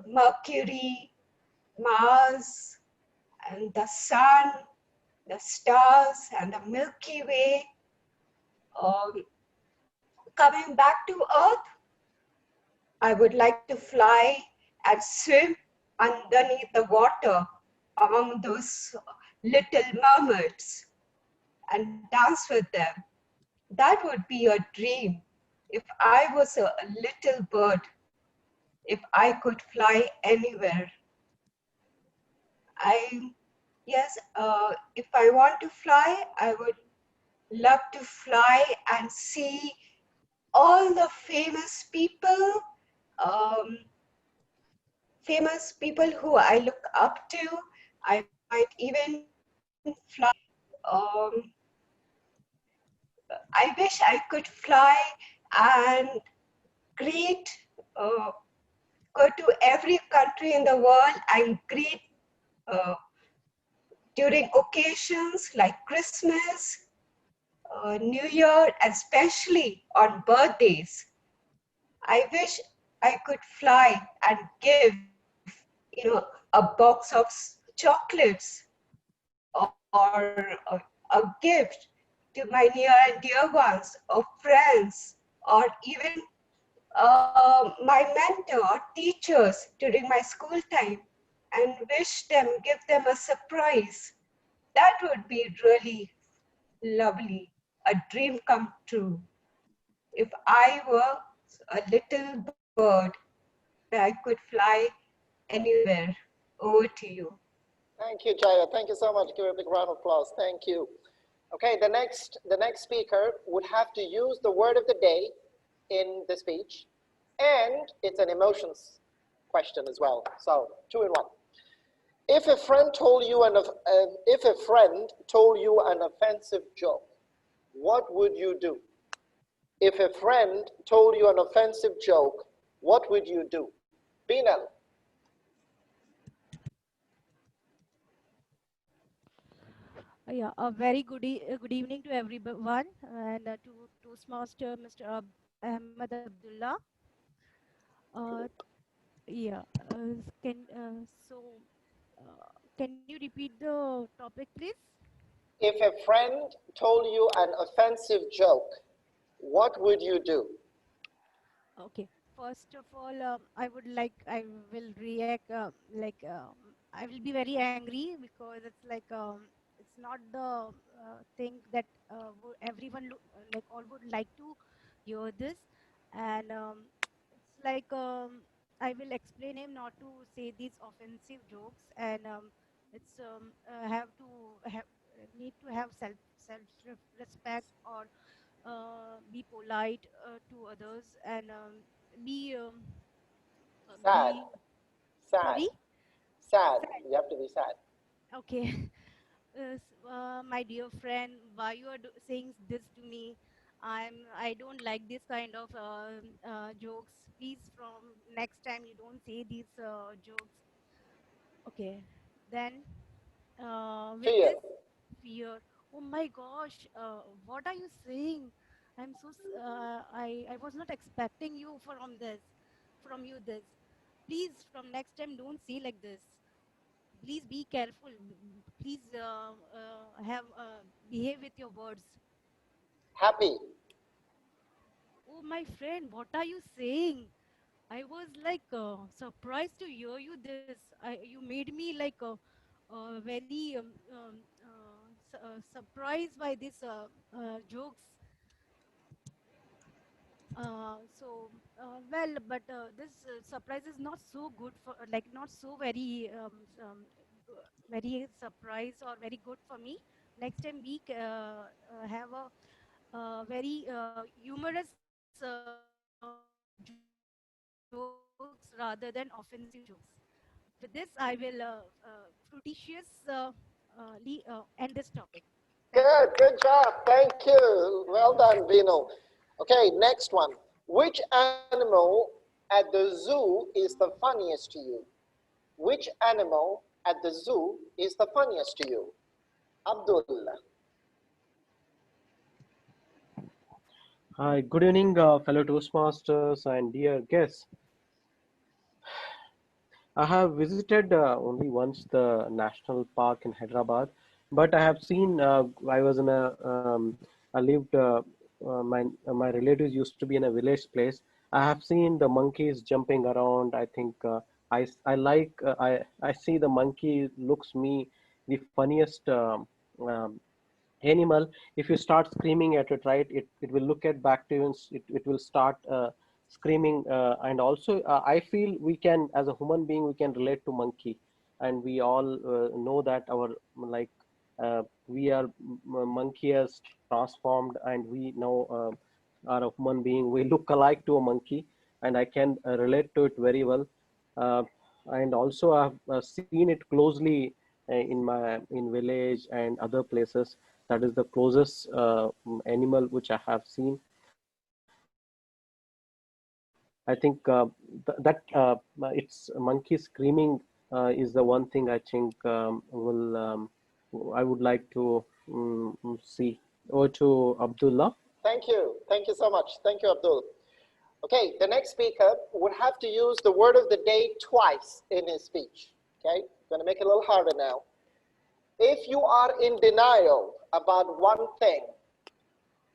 Mercury, Mars, and the sun, the stars, and the Milky Way. Coming back to Earth, I would like to fly and swim underneath the water among those little mermaids and dance with them. That would be a dream if I was a little bird, if I could fly anywhere. Yes, if I want to fly, I would love to fly and see all the um, famous people who I look up to. I might even fly. Um, I wish I could fly and greet, go to every country in the world and greet during occasions like Christmas, New Year, and especially on birthdays. I wish I could fly and give, a box of chocolates or a gift to my near and dear ones or friends or even my mentor, teachers during my school time and give them a surprise. That would be really lovely, a dream come true. If I were a little bird, I could fly anywhere. Over to you. Thank you, Jaya. Thank you so much. Give a big round of applause. Thank you. Okay, the next speaker would have to use the word of the day in the speech, and it's an emotions question as well. So 2 in 1. If a friend told you an offensive joke, what would you do? If a friend told you an offensive joke, what would you do? Binal. Yeah, a very good evening to everyone and to Toastmaster Mr. Ahmed Abdullah. Uh, yeah, can so can you repeat the topic, please? If a friend told you an offensive joke, what would you do? Okay. First of all, I will react I will be very angry because it's not the thing that like all would like to hear this, and it's I will explain him not to say these offensive jokes, and it's have to have need to have self respect or be polite to others and be Sad. be Sad. sorry Sad. sad. You have to be sad. Okay. my dear friend, why you are saying this to me? I don't like this kind of jokes. Please, from next time you don't say these jokes. Okay, then with Fear. this fear, oh my gosh, what are you saying? I was not expecting you from you this. Please, from next time, don't say like this. Please be careful. Please have behave with your words. Happy. Oh my friend, what are you saying? I was like surprised to hear you this. You made me like very surprised by these jokes. Well, but this surprise is not so good for, like, not so very very surprise or very good for me. Next time we have a very humorous jokes rather than offensive jokes. With this, I will end this topic. Thank you. Good job. Thank you. Well done, Vino. Okay, next one. Which animal at the zoo is the funniest to you? Which animal at the zoo is the funniest to you? Abdul. Hi, good evening, fellow Toastmasters and dear guests. I have visited only once the national park in Hyderabad, but I have seen. I was in a. I lived. My relatives used to be in a village place. I have seen the monkeys jumping around. I think I like. I see the monkey looks me the funniest. Animal. If you start screaming at it, right, it will look at back to you, and it will start screaming. And also I feel we can, as a human being, we can relate to monkey, and we all know that our, like, we are monkey has transformed, and we now are a human being, we look alike to a monkey, and I can relate to it very well. uh, and also I've seen it closely in village and other places. That is the closest animal which I have seen. I think it's monkey screaming is the one thing I think will I would like to see. Over to Abdullah. Thank you. Thank you so much. Thank you, Abdul. Okay, the next speaker would have to use the word of the day twice in his speech. Okay, going to make it a little harder now. If you are in denial about one thing,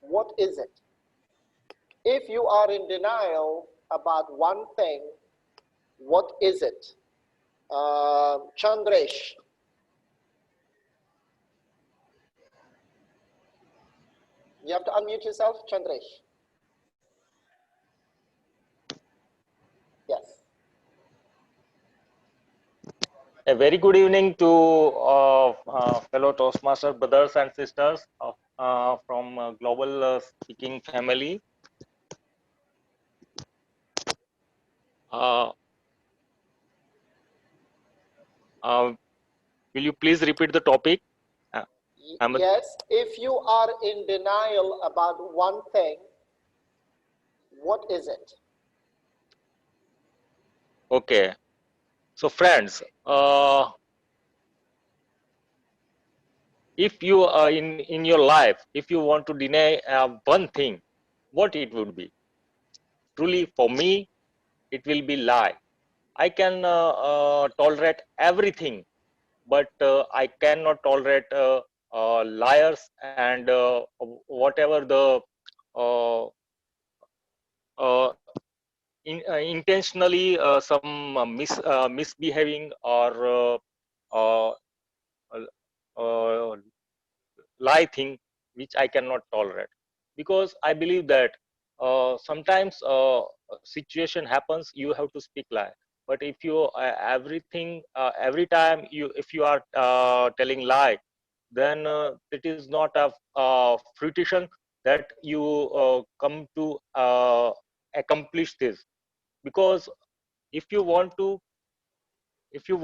what is it? If you are in denial about one thing, what is it? Chandresh. You have to unmute yourself, Chandresh. Yes. A very good evening to fellow Toastmaster brothers and sisters from Global Speaking family. Uh, will you please repeat the topic? Ahmed? Yes, if you are in denial about one thing, what is it? Okay. So friends, if you are in your life, if you want to deny one thing, what it would be? Truly, for me, it will be lie. I can tolerate everything, but I cannot tolerate liars and whatever the uh, intentionally some misbehaving or uh, uh, lie thing which I cannot tolerate, because I believe that sometimes situation happens, you have to speak lie. But if you everything every time you, if you are telling lie, then it is not a fruition that you come to accomplish this. Because if you want to, if you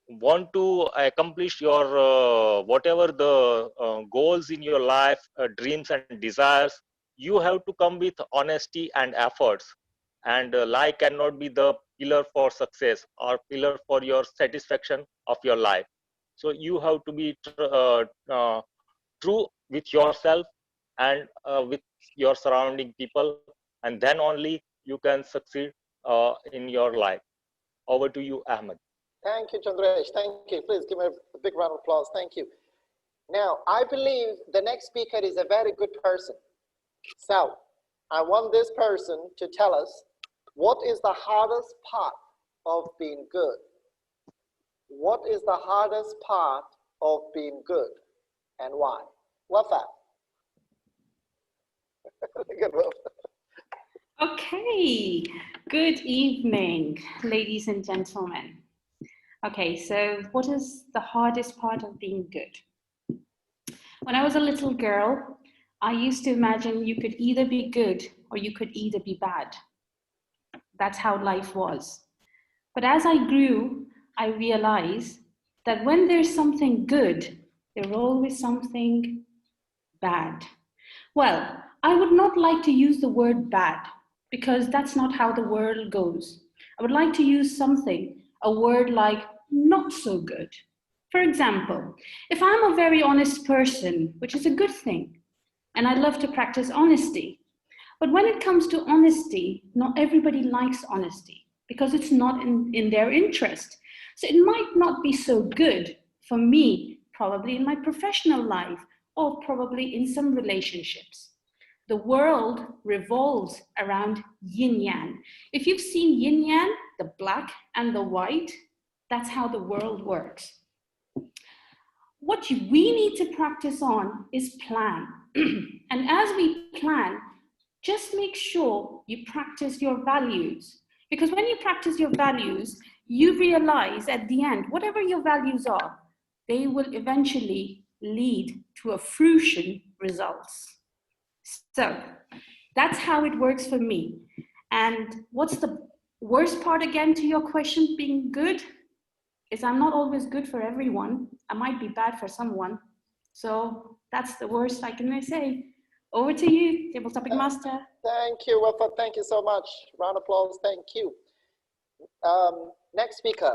want to accomplish your whatever the goals in your life, dreams and desires, you have to come with honesty and efforts. And lie cannot be the pillar for success or pillar for your satisfaction of your life. So you have to be true with yourself and with your surrounding people, and then only you can succeed in your life. Over to you, Ahmed. Thank you, Chandresh. Thank you. Please give me a big round of applause. Thank you. Now, I believe the next speaker is a very good person. So, I want this person to tell us what is the hardest part of being good. What is the hardest part of being good and why? Wafa. Okay, good evening, ladies and gentlemen. Okay, so what is the hardest part of being good? When I was a little girl, I used to imagine you could either be good or you could either be bad. That's how life was. But as I grew, I realized that when there's something good, there's always something bad. Well, I would not like to use the word bad because that's not how the world goes. I would like to use a word like not so good. For example, if I'm a very honest person, which is a good thing, and I love to practice honesty, but when it comes to honesty, not everybody likes honesty because it's not in their interest. So it might not be so good for me, probably in my professional life or probably in some relationships. The world revolves around yin yang. If you've seen yin yang, the black and the white, that's how the world works. What we need to practice on is plan. And as we plan, just make sure you practice your values. Because when you practice your values, you realize at the end, whatever your values are, they will eventually lead to a fruition results. So that's how it works for me. And what's the worst part again to your question, being good? Is I'm not always good for everyone. I might be bad for someone. So that's the worst I can say. Over to you, Table Topic Master. Thank you, Wafa. Thank you so much. Round of applause. Thank you. Next speaker.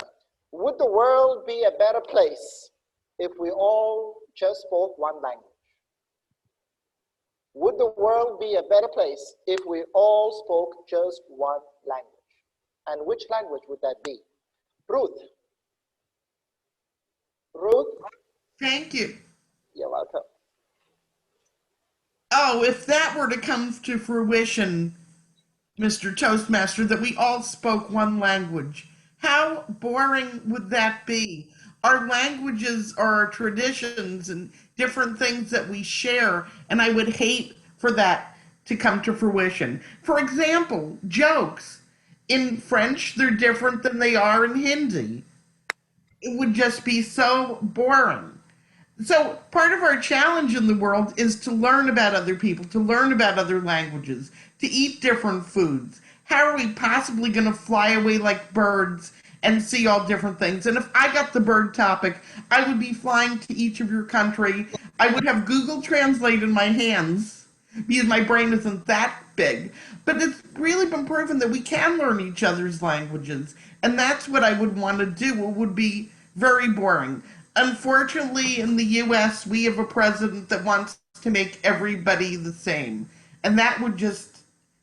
Would the world be a better place if we all just spoke one language? Would the world be a better place if we all spoke just one language? And which language would that be? Ruth. Ruth? Thank you. You're welcome. Oh, if that were to come to fruition, Mr. Toastmaster, that we all spoke one language, how boring would that be? Our languages are our traditions and different things that we share, and I would hate for that to come to fruition. For example, jokes. In French, they're different than they are in Hindi. It would just be so boring. So part of our challenge in the world is to learn about other people, to learn about other languages, to eat different foods. How are we possibly going to fly away like birds and see all different things? And if I got the bird topic, I would be flying to each of your country. I would have Google Translate in my hands because my brain isn't that big. But it's really been proven that we can learn each other's languages. And that's what I would want to do. It would be very boring. Unfortunately, in the US, we have a president that wants to make everybody the same. And that would just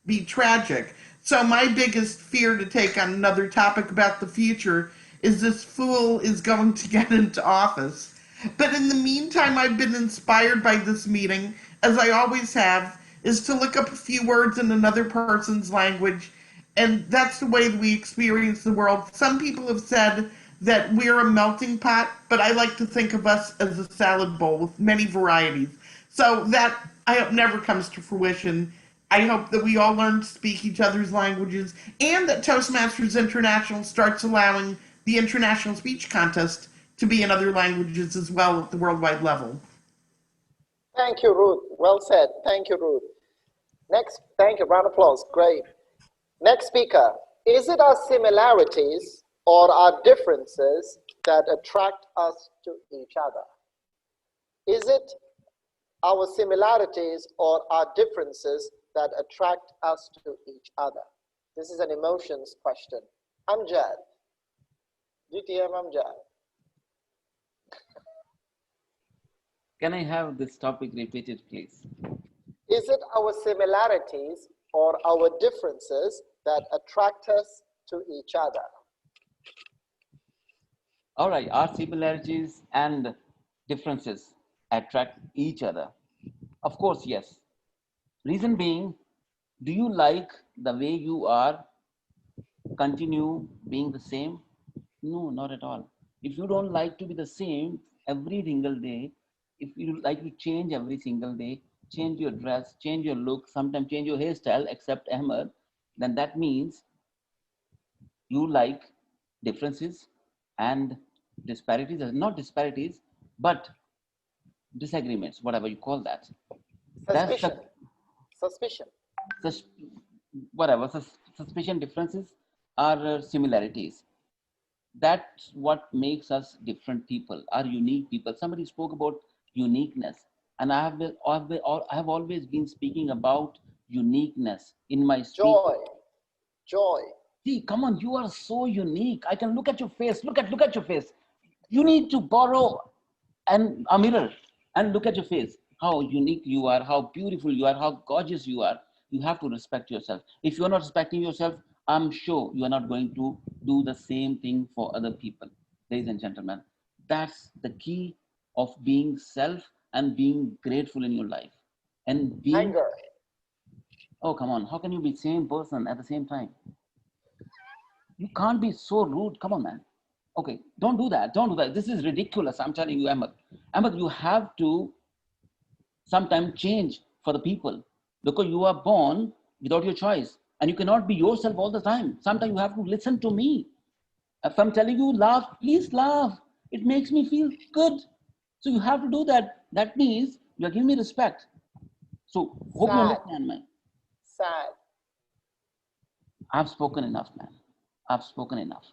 be tragic. So my biggest fear to take on another topic about the future is this fool is going to get into office. But in the meantime, I've been inspired by this meeting, as I always have, is to look up a few words in another person's language. And that's the way we experience the world. Some people have said that we're a melting pot, but I like to think of us as a salad bowl with many varieties. So that, I hope, never comes to fruition. I hope that we all learn to speak each other's languages and that Toastmasters International starts allowing the International Speech Contest to be in other languages as well at the worldwide level. Thank you, Ruth. Well said. Thank you, Ruth. Next, thank you. Round of applause. Great. Next speaker. Is it our similarities or our differences that attract us to each other? Is it our similarities or our differences that attract us to each other? This is an emotions question. Amjad. GTM Amjad. Can I have this topic repeated, please? Is it our similarities or our differences that attract us to each other? All right, our similarities and differences attract each other. Of course, yes. Reason being, do you like the way you are, continue being the same? No, not at all. If you don't like to be the same every single day, if you like to change every single day, change your dress, change your look, sometimes change your hairstyle, except Ahmed, then that means you like differences and disparities, not disparities, but disagreements, whatever you call that. Suspicion. Suspicion. Whatever, suspicion, differences are similarities. That's what makes us different people, are unique people. Somebody spoke about uniqueness, and I have always been speaking about uniqueness in my speech. Joy. See, come on, you are so unique. I can look at your face. Look at your face. You need to borrow a mirror and look at your face. How unique you are, how beautiful you are, how gorgeous you are. You have to respect yourself. If you're not respecting yourself, I'm sure you are not going to do the same thing for other people. Ladies and gentlemen, that's the key of being self and being grateful in your life. And being anger. Oh, come on. How can you be same person at the same time? You can't be so rude. Come on, man. Okay, don't do that. Don't do that. This is ridiculous. I'm telling you, Ahmed. Ahmed, you have to sometimes change for the people because you are born without your choice and you cannot be yourself all the time. Sometimes you have to listen to me. If I'm telling you laugh, please laugh. It makes me feel good. So you have to do that. That means you are giving me respect. So hope you understand, man. Sad. I've spoken enough, man. I've spoken enough.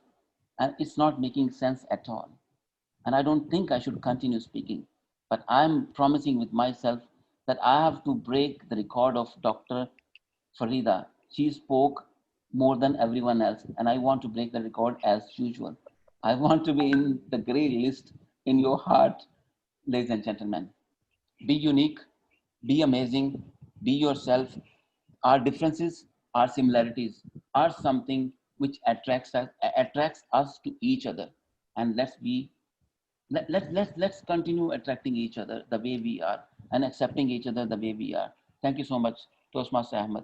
And it's not making sense at all. And I don't think I should continue speaking. But I'm promising with myself that I have to break the record of Dr. Farida. She spoke more than everyone else. And I want to break the record as usual. I want to be in the grey list in your heart, ladies and gentlemen. Be unique, be amazing, be yourself. Our differences, our similarities are something which attracts us to each other. And let's continue attracting each other the way we are and accepting each other the way we are. Thank you so much, Toastmaster Ahmed.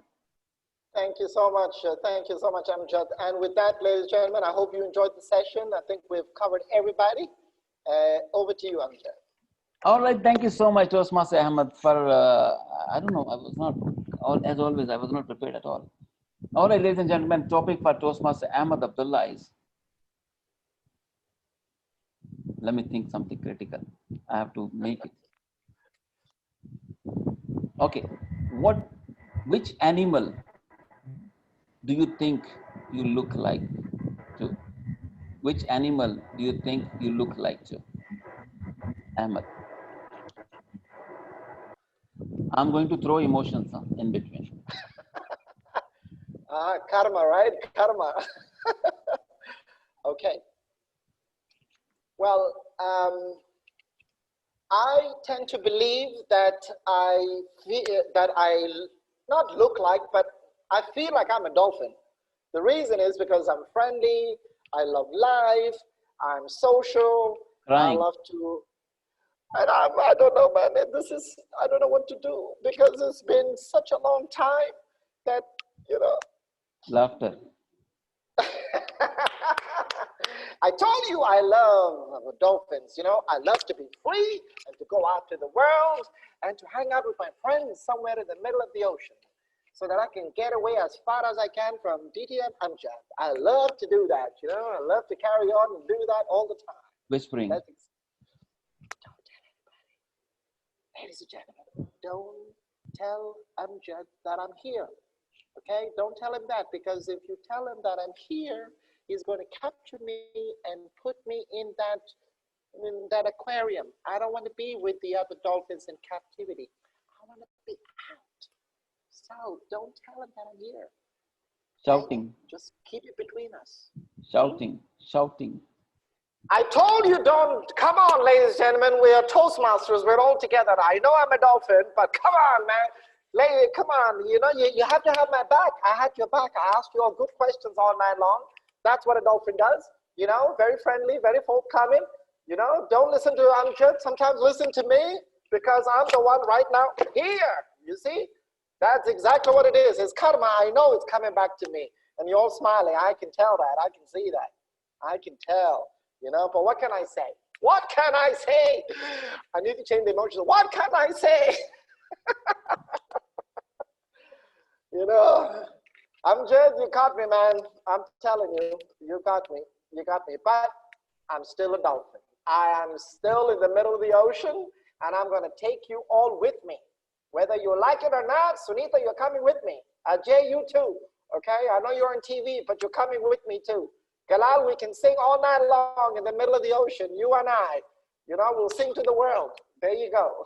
Thank you so much. Thank you so much, Amjad. And with that, ladies and gentlemen, I hope you enjoyed the session. I think we've covered everybody. Over to you, Amjad. All right, thank you so much, Toastmaster Ahmed, for, I don't know, I was not, as always, I was not prepared at all. All right, ladies and gentlemen, topic for Toastmaster Ahmed Abdullah is, let me think something critical. I have to make it. Okay, which animal do you think you look like to? Which animal do you think you look like to? Ahmed. I'm going to throw emotions in between. Karma, right? Karma. Okay. Well, I tend to believe that I not look like, but I feel like I'm a dolphin. The reason is because I'm friendly, I love life, I'm social, Crying. I love to, and I don't know, man, I don't know what to do because it's been such a long time that, you know. Laughter. I told you I love dolphins, you know. I love to be free and to go out to the world and to hang out with my friends somewhere in the middle of the ocean so that I can get away as far as I can from DTM Amjad. I love to do that, you know. I love to carry on and do that all the time. Whispering. Don't tell anybody. Ladies and gentlemen, don't tell Amjad that I'm here. Okay? Don't tell him that, because if you tell him that I'm here, he's going to capture me and put me in that aquarium. I don't want to be with the other dolphins in captivity. I want to be out. So don't tell him that I'm here. Shouting, Just keep it between us. shouting, shouting. I told you don't. Come on, ladies and gentlemen. We are Toastmasters. We're all together. I know I'm a dolphin, but come on, man. Lady, come on. You know, you have to have my back. I had your back. I asked you all good questions all night long. That's what a dolphin does. You know, very friendly, very forthcoming. You know, don't listen to Amjad. Sometimes listen to me because I'm the one right now here. You see? That's exactly what it is. It's karma. I know it's coming back to me. And you're all smiling. I can tell that. I can see that. I can tell. You know, but what can I say? What can I say? I need to change the emotions. What can I say? You know, Amjad, you caught me, man. I'm telling you, you got me. You got me. But I'm still a dolphin. I am still in the middle of the ocean, and I'm going to take you all with me. Whether you like it or not, Sunita, you're coming with me. Ajay, you too. Okay, I know you're on TV, but you're coming with me too. Galal, we can sing all night long in the middle of the ocean, you and I. You know, we'll sing to the world. There you go.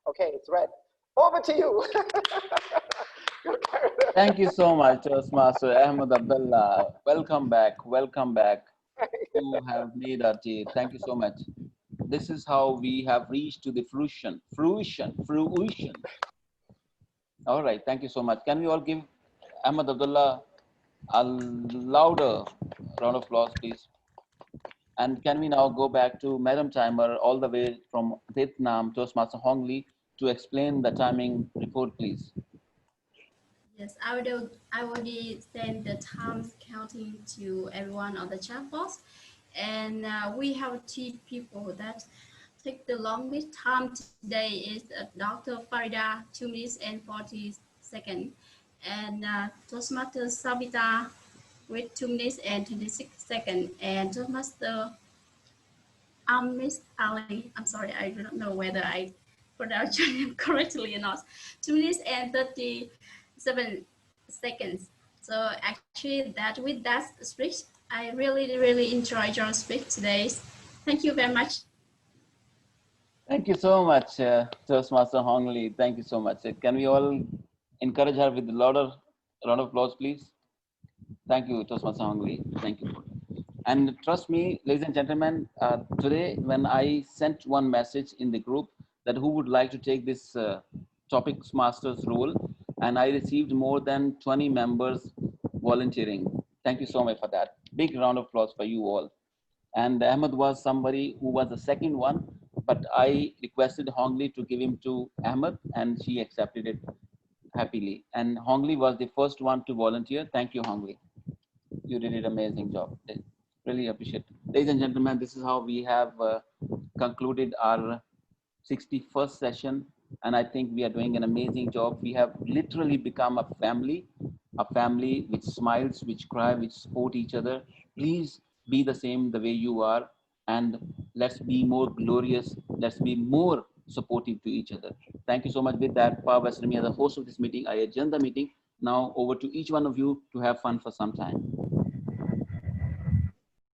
Okay, it's red. Over to you. Thank you so much, Toastmaster Ahmed Abdullah. Welcome back. Welcome back. You have made our day. Thank you so much. This is how we have reached to the fruition. All right. Thank you so much. Can we all give Ahmed Abdullah a louder round of applause, please? And can we now go back to Madam Timer all the way from Vietnam, Toastmaster Hong Lee, to explain the timing report, please? Yes, I already send the times counting to everyone on the chat box. And we have two people that take the longest time today is Dr. Farida, 2 minutes and 40 seconds. And Toastmaster Savita with 2 minutes and 26 seconds. And Toastmaster Miss Ali, I'm sorry, I don't know whether I pronounced your name correctly or not. 2 minutes and 37 seconds. So actually with that speech, I really enjoyed your speech today. Thank you very much. Thank you so much, Toastmaster Hong Lee. Thank you so much. Can we all encourage her with a louder round of applause, please? Thank you, Toastmaster Hong Lee. Thank you. And trust me, ladies and gentlemen, today when I sent one message in the group that who would like to take this topics master's role, and I received more than 20 members volunteering. Thank you so much for that. Big round of applause for you all. And Ahmed was somebody who was the second one, but I requested Hong Lee to give him to Ahmed, and she accepted it happily. And Hong Lee was the first one to volunteer. Thank you, Hong Lee. You did an amazing job. Really appreciate it. Ladies and gentlemen, this is how we have concluded our 61st session. And I think we are doing an amazing job. We have literally become a family which smiles, which cry, which support each other. Please be the same the way you are. And let's be more glorious. Let's be more supportive to each other. Thank you so much. With that, Pa Western, as the host of this meeting, I adjourn the meeting. Now over to each one of you to have fun for some time.